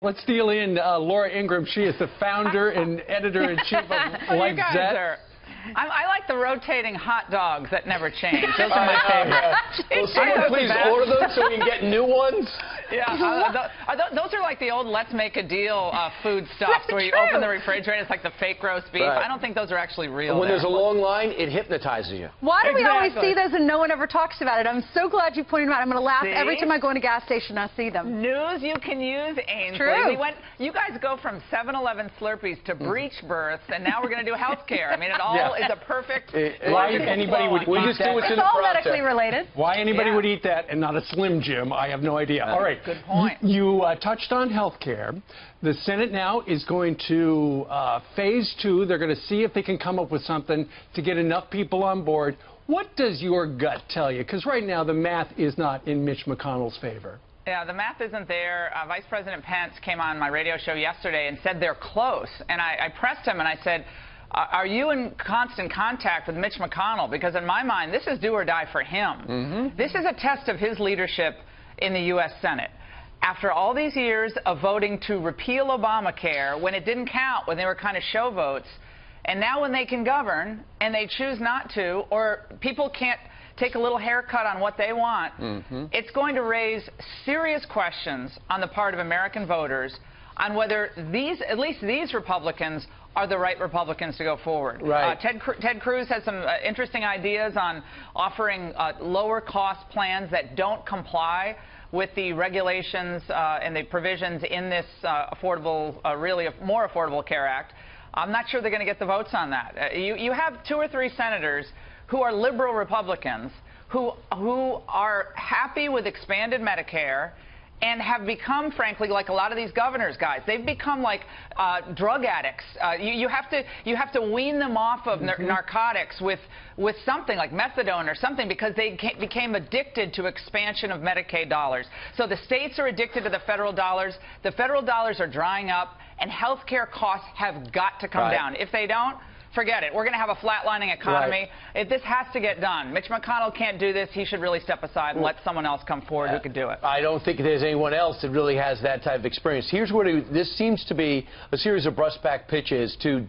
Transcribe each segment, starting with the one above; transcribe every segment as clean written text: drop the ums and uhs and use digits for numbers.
Let's deal in Laura Ingraham. She is the founder and editor-in-chief of Life Jet. I like the rotating hot dogs that never change. Those are my favorite. Will someone please order them so we can get new ones? Yeah, those are like the old Let's Make a Deal food stuffs where you open the refrigerator, it's like the fake roast beef. Right. I don't think those are actually real. When there's a long line, it hypnotizes you. Why do we always see those and no one ever talks about it? I'm so glad you pointed them out. I'm going to laugh every time I go in a gas station and I see them. News you can use, Ainsley. True. You guys go from 7-Eleven Slurpees to breech births, and now we're going to do health care. I mean, it all is a perfect... Why anybody would eat that? It's all medically related. Why anybody would eat that and not a Slim Jim, I have no idea. All right. Good point. You touched on health care. The Senate now is going to phase 2. They're going to see if they can come up with something to get enough people on board. What does your gut tell you? Because right now the math is not in Mitch McConnell's favor. Yeah, the math isn't there. Vice President Pence came on my radio show yesterday and said they're close. And I pressed him and I said, are you in constant contact with Mitch McConnell? Because in my mind, this is do or die for him. This is a test of his leadership in the U.S. Senate. After all these years of voting to repeal Obamacare when it didn't count, when they were kind of show votes, and now when they can govern and they choose not to, or people can't take a little haircut on what they want, it's going to raise serious questions on the part of American voters on whether at least these Republicans are the right Republicans to go forward. Right. Ted Cruz has some interesting ideas on offering lower cost plans that don't comply with the regulations and the provisions in this really more Affordable Care Act. I'm not sure they're going to get the votes on that. You have 2 or 3 senators who are liberal Republicans who are happy with expanded Medicare and have become, frankly, like a lot of these governors, guys. They've become like drug addicts. You have to wean them off of narcotics with something like methadone or something because they became addicted to expansion of Medicaid dollars. So the states are addicted to the federal dollars. The federal dollars are drying up, and health care costs have got to come down. If they don't, forget it. We're going to have a flatlining economy. This has to get done. Mitch McConnell can't do this. He should really step aside and let someone else come forward who could do it. I don't think there's anyone else that really has that type of experience. Here's what this seems to be a series of brushback pitches to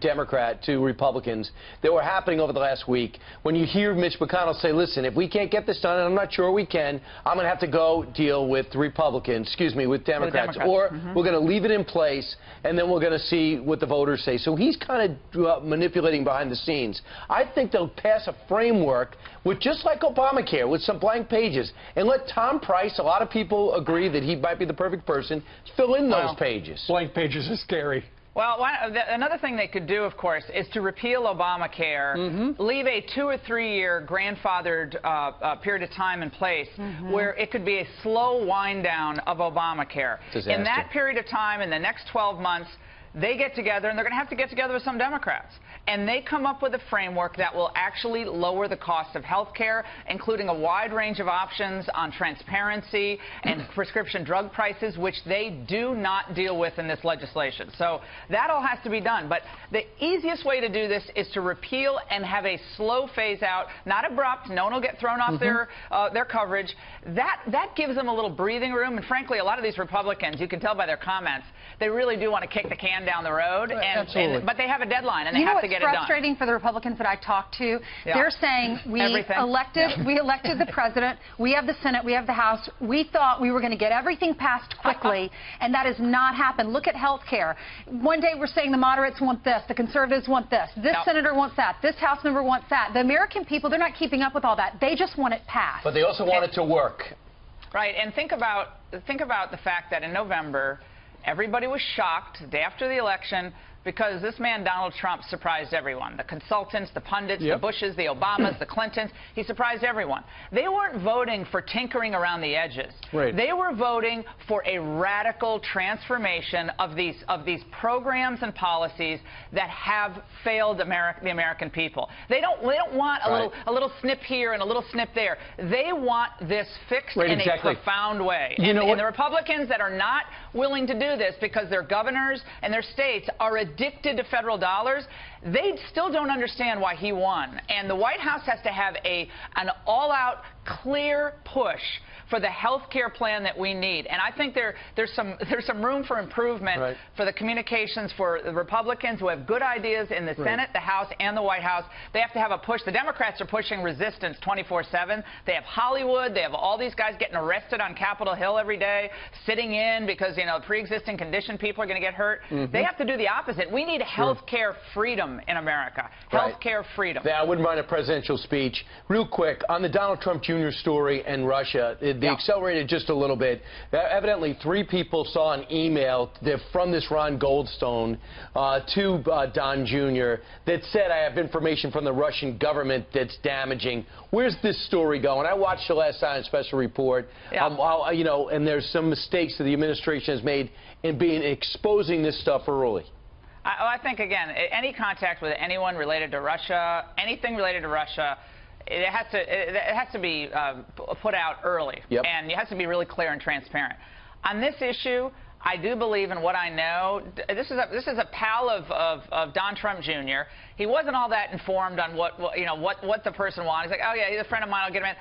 Republicans that were happening over the last week. When you hear Mitch McConnell say, listen, if we can't get this done, and I'm not sure we can, I'm going to have to go deal with with Democrats. Or we're going to leave it in place, and then we're going to see what the voters say. So he's kind of manipulating behind the scenes. I think they'll pass a framework with just like Obamacare, with some blank pages, and let Tom Price, a lot of people agree that he might be the perfect person, fill in those pages. Blank pages are scary. Well, another thing they could do, of course, is to repeal Obamacare, leave a 2 or 3 year grandfathered period of time in place where it could be a slow wind down of Obamacare. Disaster. In that period of time, in the next 12 months, they get together, and they're going to have to get together with some Democrats, and they come up with a framework that will actually lower the cost of health care, including a wide range of options on transparency and prescription drug prices, which they do not deal with in this legislation. So that all has to be done. But the easiest way to do this is to repeal and have a slow phase out, not abrupt. No one will get thrown off their coverage. That gives them a little breathing room. And frankly, a lot of these Republicans, you can tell by their comments, they really do want to kick the can down the road. But they have a deadline, and they have to get it done. It's frustrating for the Republicans that I talk to. They're saying we elected the president, we have the Senate, we have the House. We thought we were going to get everything passed quickly, and that has not happened. Look at health care. One day we're saying the moderates want this, the conservatives want this, this senator wants that, this House member wants that. The American people, they're not keeping up with all that. They just want it passed. But they also want it to work. Right, and think about the fact that in November, everybody was shocked the day after the election because this man, Donald Trump, surprised everyone. The consultants, the pundits, the Bushes, the Obamas, the Clintons. He surprised everyone. They weren't voting for tinkering around the edges. They were voting for a radical transformation of these programs and policies that have failed the American people. They don't want a little snip here and a little snip there. They want this fixed in a profound way. And the Republicans that are not willing to do this because their governors and their states are addicted to federal dollars, they still don't understand why he won. And the White House has to have an all-out, clear push for the health care plan that we need. And I think there's some room for improvement for the communications for the Republicans who have good ideas in the Senate, the House, and the White House. They have to have a push. The Democrats are pushing resistance 24/7. They have Hollywood. They have all these guys getting arrested on Capitol Hill every day, sitting in because, you know, pre-existing condition people are going to get hurt. They have to do the opposite. We need health care freedom in America. Health care freedom. Yeah, I wouldn't mind a presidential speech. Real quick, on the Donald Trump Jr. story and Russia, they accelerated just a little bit. Evidently, 3 people saw an email from this Ron Goldstone to Don Jr. that said, I have information from the Russian government that's damaging. Where's this story going? I watched the last Science Special Report, you know, and there's some mistakes that the administration has made in exposing this stuff early. I think, again, any contact with anyone related to Russia, anything related to Russia, it has to be put out early, and it has to be really clear and transparent. On this issue, I do believe in what I know. This is a pal of Don Trump Jr. He wasn't all that informed on what the person wanted. He's like, oh yeah, he's a friend of mine. I'll get him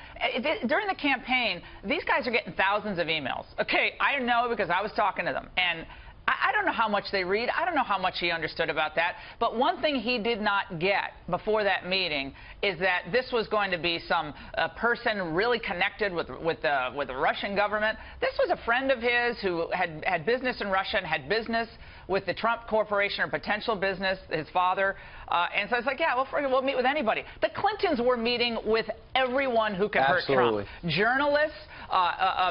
in. During the campaign, these guys are getting thousands of emails. Okay, I know because I was talking to them, and I don't know how much they read. I don't know how much he understood about that. But one thing he did not get before that meeting is that this was going to be some person really connected with the Russian government. This was a friend of his who had business in Russia and had business with the Trump Corporation, or potential business, his father. And so it's like, yeah, we'll meet with anybody. The Clintons were meeting with everyone who could hurt Trump. Journalists,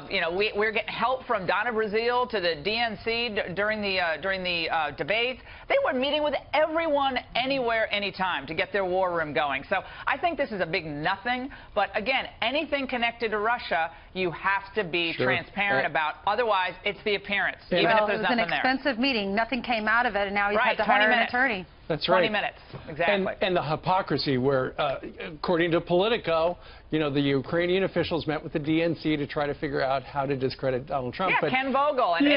you know, we're getting help from Donna Brazile to the DNC during the debates. They were meeting with everyone, anywhere, anytime to get their war room going. So I think this is a big nothing. But again, anything connected to Russia, you have to be transparent about. Otherwise, it's the appearance, even if there's nothing there. It was an expensive meeting. Nothing came out of it, and now he's had to hire an attorney. That's right. 20 minutes, exactly. And the hypocrisy where, according to Politico, you know, the Ukrainian officials met with the DNC to try to figure out how to discredit Donald Trump. Yeah, but Ken Vogel. And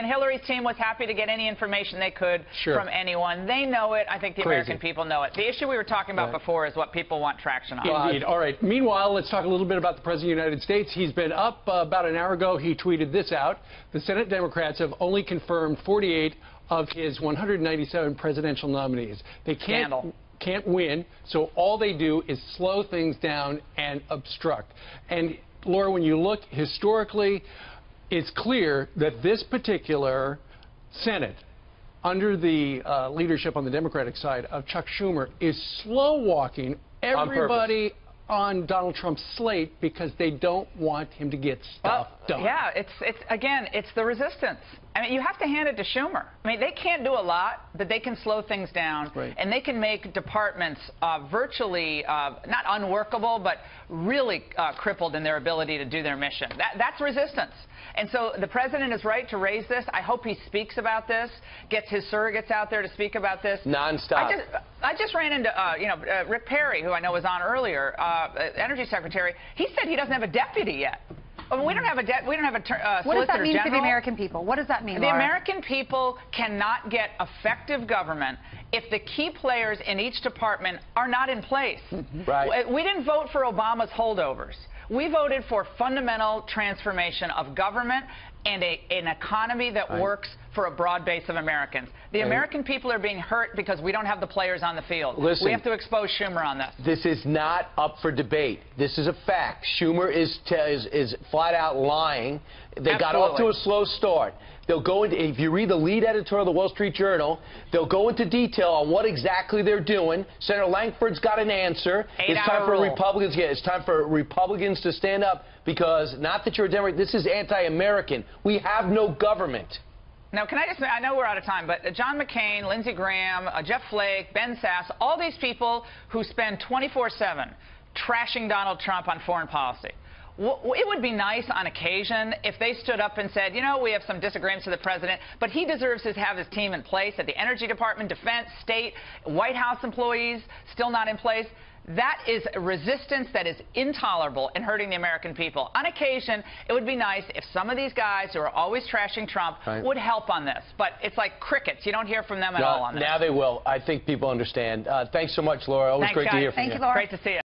Hillary's team was happy to get any information they could from anyone. They know it. I think the American people know it. The issue we were talking about before is what people want traction on. Indeed. All right. Meanwhile, let's talk a little bit about the President of the United States. He's been up about an hour ago. He tweeted this out. The Senate Democrats have only confirmed 48 of his 197 presidential nominees. They can't win, so all they do is slow things down and obstruct. And, Laura, when you look historically, it's clear that this particular Senate, under the leadership on the Democratic side of Chuck Schumer, is slow-walking everybody on Donald Trump's slate because they don't want him to get stuff done. Yeah, it's the resistance. I mean, you have to hand it to Schumer. I mean, they can't do a lot, but they can slow things down, and they can make departments virtually not unworkable, but really crippled in their ability to do their mission. That's resistance. And so the president is right to raise this. I hope he speaks about this, gets his surrogates out there to speak about this. Nonstop. I just ran into, Rick Perry, who I know was on earlier, Energy Secretary. He said he doesn't have a deputy yet. We don't have a Solicitor General. What does that mean for the American people? What does that mean, The American people cannot get effective government if the key players in each department are not in place. We didn't vote for Obama's holdovers. We voted for fundamental transformation of government and an economy that works for a broad base of Americans. The American people are being hurt because we don't have the players on the field. Listen, we have to expose Schumer on this. This is not up for debate. This is a fact. Schumer is flat out lying. They got off to a slow start. They'll go into, if you read the lead editor of the Wall Street Journal, they'll go into detail on what exactly they're doing. Senator Langford's got an answer. It's time for Republicans. Yeah, it's time for Republicans to stand up because not that you're a Democrat. This is anti-American. We have no government. Now, can I just say, I know we're out of time, but John McCain, Lindsey Graham, Jeff Flake, Ben Sasse, all these people who spend 24/7 trashing Donald Trump on foreign policy. It would be nice on occasion if they stood up and said, you know, we have some disagreements with the president, but he deserves to have his team in place at the Energy Department, Defense, State, White House employees still not in place. That is resistance that is intolerable and hurting the American people. On occasion, it would be nice if some of these guys who are always trashing Trump would help on this. But it's like crickets. You don't hear from them at all on this. Now they will. I think people understand. Thanks so much, Laura. Always great to hear from you. Thank you, Laura. Great to see you.